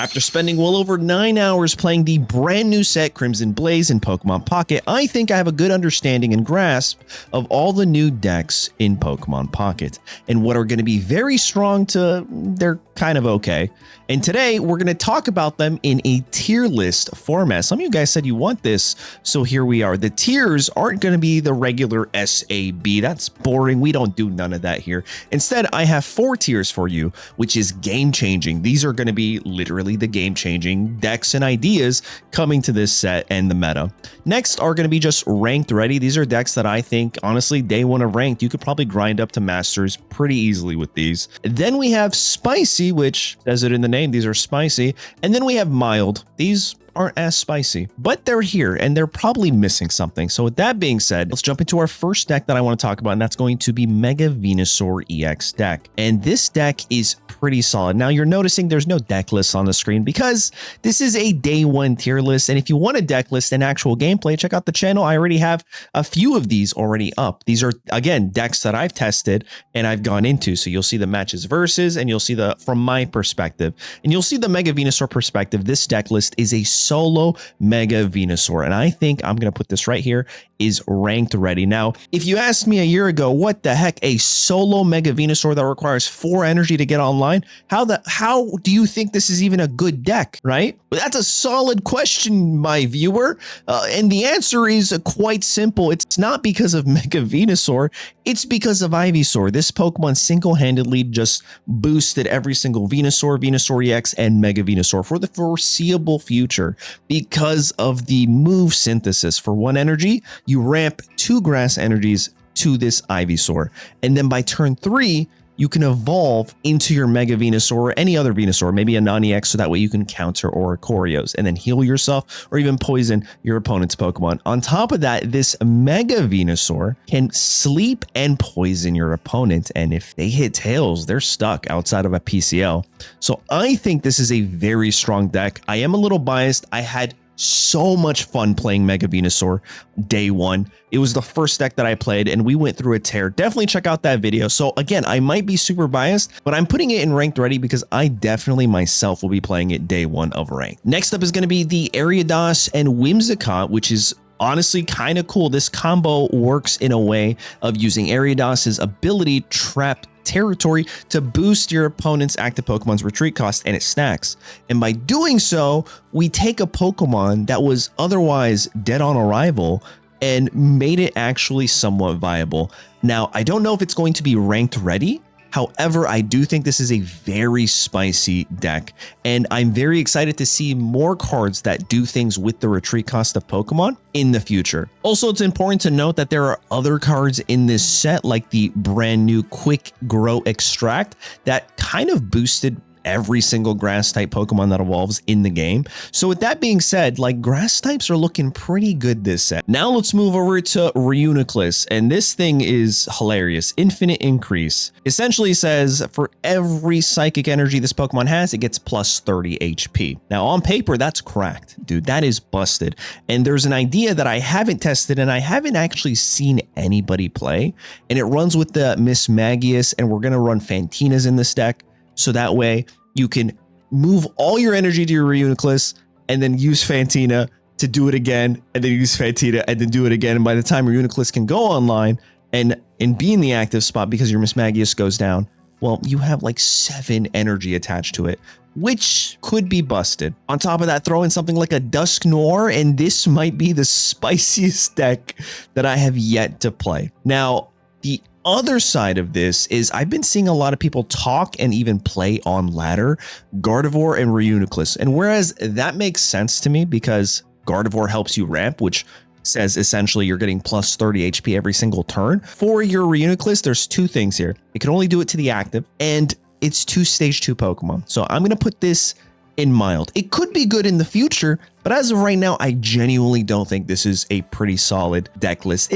After spending well over 9 hours playing the brand new set Crimson Blaze in Pokemon Pocket, I think I have a good understanding and grasp of all the new decks in Pokemon Pocket, and what are going to be very strong to they're kind of okay. And today we're going to talk about them in a tier list format. Some of you guys said you want this, so here we are. The tiers aren't going to be the regular SAB. That's boring. We don't do none of that here. Instead, I have 4 tiers for you, which is game changing. These are going to be literally the game changing decks and ideas coming to this set and the meta. Next are going to be just ranked ready. These are decks that I think, honestly, day one of ranked, you could probably grind up to masters pretty easily with these. Then we have spicy, which says it in the name. These are spicy. And then we have mild. These aren't as spicy, but they're here and they're probably missing something. So with that being said, let's jump into our first deck that I want to talk about, and that's going to be Mega Venusaur EX deck. And this deck is pretty solid. Now you're noticing there's no deck list on the screen because this is a day one tier list. And if you want a deck list and actual gameplay, check out the channel. I already have a few of these already up. These are, again, decks that I've tested and I've gone into. So you'll see the matches versus, and you'll see the, from my perspective, and you'll see the Mega Venusaur perspective. This deck list is a solo Mega Venusaur, and I think I'm going to put this right here, is ranked ready. Now, if you asked me a year ago, what the heck, a solo Mega Venusaur that requires 4 energy to get online, how do you think this is even a good deck, right? Well, that's a solid question, my viewer, and the answer is quite simple. It's not because of Mega Venusaur, it's because of Ivysaur. This Pokemon single-handedly just boosted every single Venusaur, Venusaur EX, and Mega Venusaur for the foreseeable future because of the move synthesis. For 1 energy, you ramp 2 grass energies to this Ivysaur, and then by turn 3, you can evolve into your Mega Venusaur or any other Venusaur, maybe a non-EX, so that way you can counter Oricorios and then heal yourself or even poison your opponent's Pokemon. On top of that, this Mega Venusaur can sleep and poison your opponent, and if they hit tails, they're stuck outside of a PCL. So I think this is a very strong deck. I am a little biased. I had so much fun playing Mega Venusaur day one. It was the first deck that I played and we went through a tear. Definitely check out that video. So again, I might be super biased, but I'm putting it in ranked ready because I definitely myself will be playing it day one of ranked. Next up is going to be the Ariados and Whimsicott, which is honestly kind of cool. This combo works in a way of using Ariados' ability Trap Territory to boost your opponent's active Pokemon's retreat cost, and it stacks. And by doing so, we take a Pokemon that was otherwise dead on arrival and made it actually somewhat viable. Now, I don't know if it's going to be ranked ready. However, I do think this is a very spicy deck, and I'm very excited to see more cards that do things with the retreat cost of Pokemon in the future. Also, it's important to note that there are other cards in this set, like the brand new Quick Grow Extract, that kind of boosted every single grass type Pokemon that evolves in the game. So with that being said, like, grass types are looking pretty good this set. Now let's move over to Reuniclus, and this thing is hilarious. Infinite increase essentially says for every psychic energy this Pokemon has, it gets plus 30 HP. Now on paper, that's cracked, dude. That is busted. And there's an idea that I haven't tested and I haven't actually seen anybody play, and it runs with the Mismagius, and we're gonna run Fantinas in this deck. So that way you can move all your energy to your Reuniclus and then use Fantina to do it again, and then use Fantina and then do it again. And by the time Reuniclus can go online and be in the active spot because your Mismagius goes down, well, you have like 7 energy attached to it, which could be busted. On top of that, throw in something like a Dusknoir, and this might be the spiciest deck that I have yet to play. Now, the other side of this is I've been seeing a lot of people talk and even play on ladder Gardevoir and Reuniclus. And whereas that makes sense to me because Gardevoir helps you ramp, which says essentially you're getting plus 30 HP every single turn. For your Reuniclus, there's 2 things here. It can only do it to the active, and it's 2 stage 2 Pokemon. So I'm going to put this in mild. It could be good in the future, but as of right now, I genuinely don't think this is a pretty solid deck list.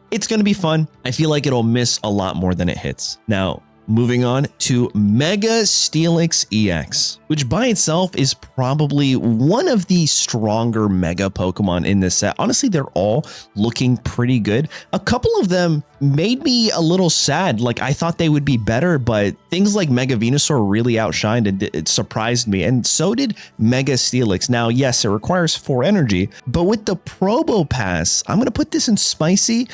It's going to be fun. I feel like it'll miss a lot more than it hits. Now, Moving on to Mega Steelix EX, which by itself is probably one of the stronger Mega Pokemon in this set. Honestly, they're all looking pretty good. A couple of them made me a little sad. Like, I thought they would be better, but things like Mega Venusaur really outshined and it surprised me. And so did Mega Steelix. Now, yes, it requires 4 energy, but with the Probo Pass, I'm going to put this in spicy.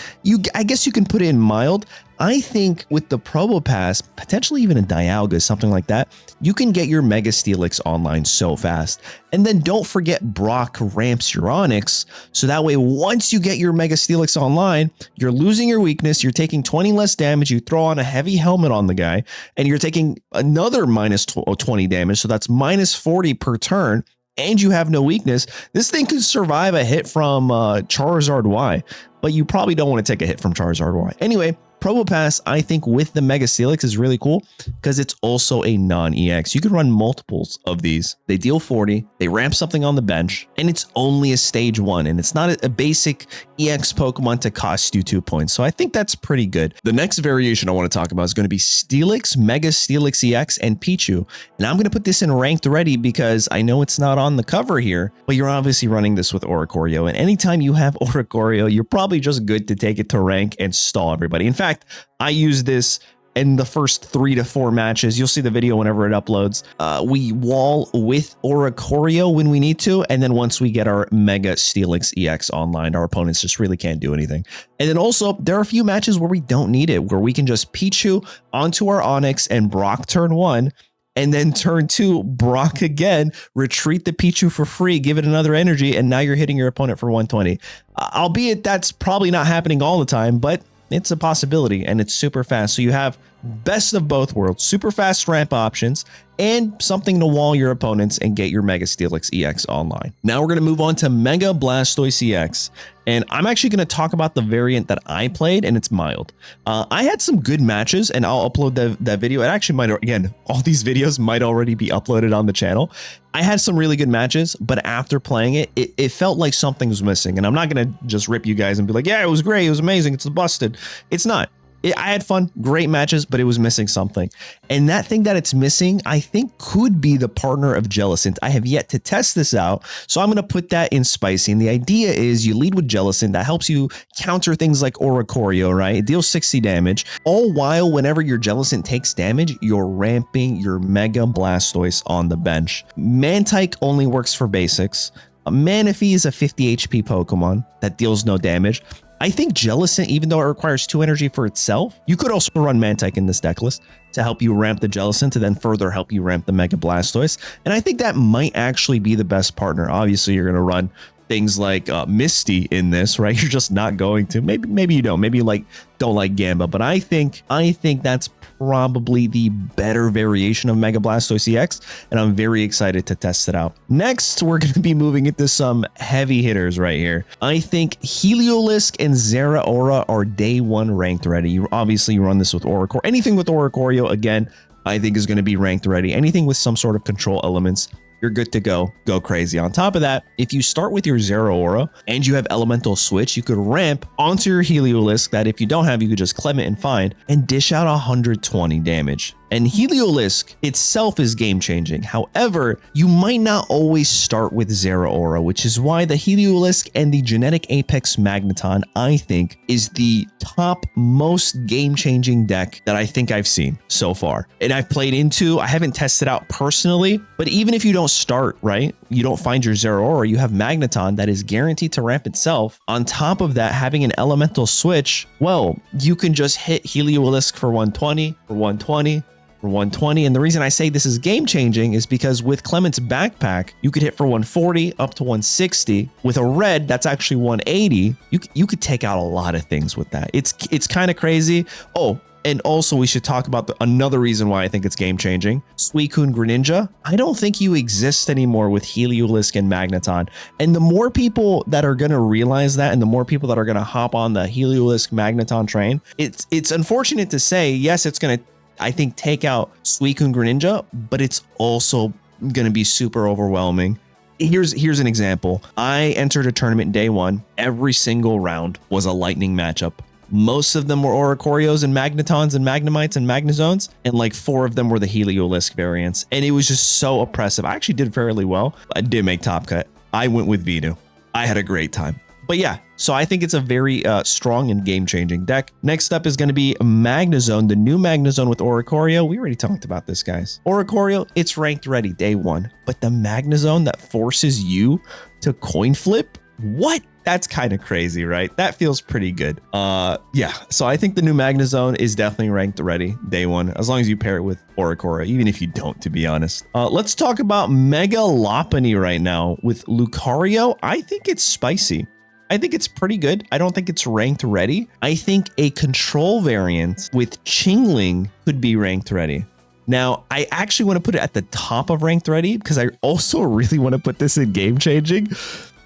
I guess you can put it in mild. I think with the Probo Pass, potentially even a Dialga, something like that, you can get your Mega Steelix online so fast. And then don't forget Brock ramps your Onix, so that way once you get your Mega Steelix online, you're losing your weakness, you're taking 20 less damage, you throw on a heavy helmet on the guy, and you're taking another minus 20 damage, so that's minus 40 per turn, and you have no weakness. This thing could survive a hit from Charizard Y, but you probably don't want to take a hit from Charizard Y. Anyway, Probo Pass, I think with the Mega Steelix is really cool because it's also a non-EX. You can run multiples of these. They deal 40, they ramp something on the bench, and it's only a stage 1, and it's not a basic EX Pokemon to cost you 2 points. So I think that's pretty good. The next variation I want to talk about is going to be Steelix, Mega Steelix EX, and Pichu. And I'm going to put this in ranked ready because I know it's not on the cover here, but you're obviously running this with Oricorio. And anytime you have Oricorio, you're probably just good to take it to rank and stall everybody. In fact, I use this in the first 3 to 4 matches. You'll see the video whenever it uploads. We wall with Oricorio when we need to, and then once we get our Mega Steelix EX online, our opponents just really can't do anything. And then also, there are a few matches where we don't need it, where we can just Pichu onto our Onix and Brock turn 1, and then turn 2, Brock again, retreat the Pichu for free, give it another energy, and now you're hitting your opponent for 120. Albeit that's probably not happening all the time, but it's a possibility, and it's super fast. So you have best of both worlds, super fast ramp options, and something to wall your opponents and get your Mega Steelix EX online. Now we're going to move on to Mega Blastoise EX, and I'm actually going to talk about the variant that I played, and it's mild. I had some good matches, and I'll upload that video. It actually might, again, all these videos might already be uploaded on the channel. I had some really good matches, but after playing it, it felt like something was missing. And I'm not going to just rip you guys and be like, yeah, it was great, it was amazing, it's busted. It's not. I had fun, great matches, but it was missing something. And that thing that it's missing, I think could be the partner of Jellicent. I have yet to test this out, so I'm going to put that in spicy. And the idea is you lead with Jellicent. That helps you counter things like Oricorio, right? It deals 60 damage. All while, whenever your Jellicent takes damage, you're ramping your Mega Blastoise on the bench. Mantike only works for basics. Manaphy is a 50 HP Pokemon that deals no damage. I think Jellicent, even though it requires 2 energy for itself, you could also run Mantike in this deck list to help you ramp the Jellicent to then further help you ramp the Mega Blastoise. And I think that might actually be the best partner. Obviously, you're going to run things like Misty in this, right? You're just not going to. Maybe you don't. Maybe you don't like Gamba, but I think that's probably the better variation of Mega Blastoise EX, and I'm very excited to test it out. Next, we're going to be moving into some heavy hitters right here. I think Heliolisk and Zeraora are day 1 ranked ready. You obviously run this with Oricorio. Anything with Oricorio, again, I think is going to be ranked ready. Anything with some sort of control elements, you're good to go crazy. On top of that, if you start with your Zeraora and you have Elemental Switch, you could ramp onto your Heliolisk that if you don't have, you could just Clement and find and dish out 120 damage. And Heliolisk itself is game-changing. However, you might not always start with Zeraora, which is why the Heliolisk and the Genetic Apex Magneton, I think, is the top most game-changing deck that I think I've seen so far. And I've played into, I haven't tested out personally, but even if you don't start, right, you don't find your Zeraora, you have Magneton that is guaranteed to ramp itself. On top of that, having an Elemental Switch, well, you can just hit Heliolisk for 120, for 120, for 120. And the reason I say this is game changing is because with Clement's backpack, you could hit for 140 up to 160. With a red, that's actually 180. You could take out a lot of things with that. It's kind of crazy. Oh, and also we should talk about another reason why I think it's game changing. Suicune Greninja. I don't think you exist anymore with Heliolisk and Magneton. And the more people that are going to realize that, and the more people that are going to hop on the Heliolisk Magneton train, it's unfortunate to say, yes, it's going to, I think, take out Suicune Greninja, but it's also going to be super overwhelming. Here's an example. I entered a tournament day 1. Every single round was a lightning matchup. Most of them were Oricorios and Magnetons and Magnemites and Magnezones, and like 4 of them were the Heliolisk variants. And it was just so oppressive. I actually did fairly well. I did make top cut. I went with Venu. I had a great time. But yeah, so I think it's a very strong and game-changing deck. Next up is going to be Magnezone, the new Magnezone with Oricorio. We already talked about this, guys. Oricorio, it's ranked ready day 1. But the Magnezone that forces you to coin flip? What? That's kind of crazy, right? That feels pretty good. Yeah, so I think the new Magnezone is definitely ranked ready day 1, as long as you pair it with Oricorio, even if you don't, to be honest. Let's talk about Mega Lopunny right now with Lucario. I think it's spicy. I think it's pretty good. I don't think it's ranked ready. I think a control variant with Chingling could be ranked ready. Now, I actually want to put it at the top of ranked ready because I also really want to put this in game changing,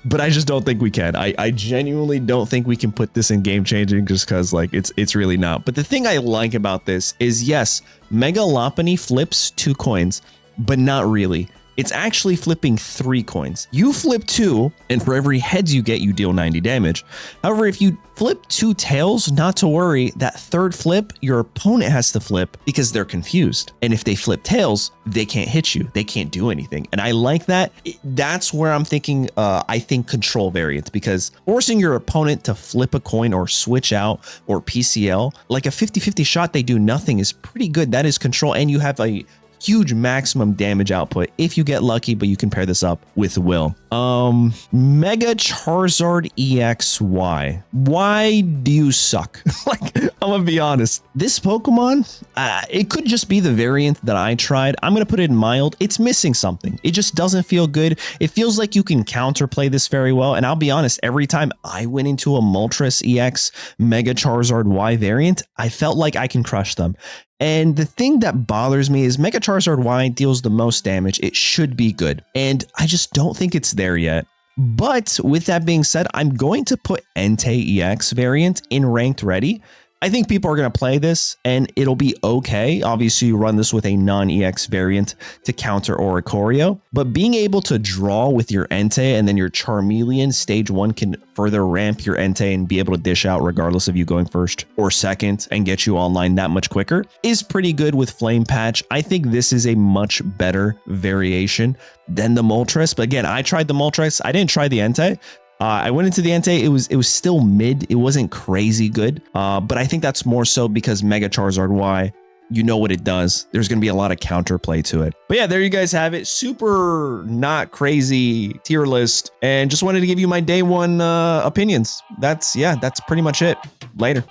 but I just don't think we can. I genuinely don't think we can put this in game changing just because like it's really not. But the thing I like about this is, yes, Mega Lopunny flips 2 coins, but not really. It's actually flipping 3 coins. You flip 2, and for every heads you get, you deal 90 damage. However, if you flip 2 tails, not to worry, that 3rd flip, your opponent has to flip because they're confused. And if they flip tails, they can't hit you. They can't do anything. And I like that. That's where I'm thinking, I think control variant, because forcing your opponent to flip a coin or switch out or PCL, like a 50-50 shot, they do nothing is pretty good. That is control, and you have a huge maximum damage output if you get lucky, but you can pair this up with Will. Mega Charizard EX. Why do you suck? Like, I'm gonna be honest. This Pokemon, it could just be the variant that I tried. I'm gonna put it in mild. It's missing something. It just doesn't feel good. It feels like you can counterplay this very well. And I'll be honest, every time I went into a Moltres EX Mega Charizard Y variant, I felt like I can crush them. And the thing that bothers me is Mega Charizard Y deals the most damage. It should be good. And I just don't think it's there yet. But with that being said, I'm going to put Entei EX variant in ranked ready. I think people are going to play this and it'll be okay. Obviously, you run this with a non-EX variant to counter Oricorio, but being able to draw with your Entei and then your Charmeleon stage 1 can further ramp your Entei and be able to dish out regardless of you going first or second and get you online that much quicker is pretty good with Flame Patch. I think this is a much better variation than the Moltres. But again, I tried the Moltres. I didn't try the Entei. I went into the Entei. It was still mid. It wasn't crazy good. But I think that's more so because Mega Charizard Y, you know what it does. There's going to be a lot of counterplay to it. But yeah, there you guys have it. Super not crazy tier list. And just wanted to give you my day 1 opinions. That's pretty much it. Later.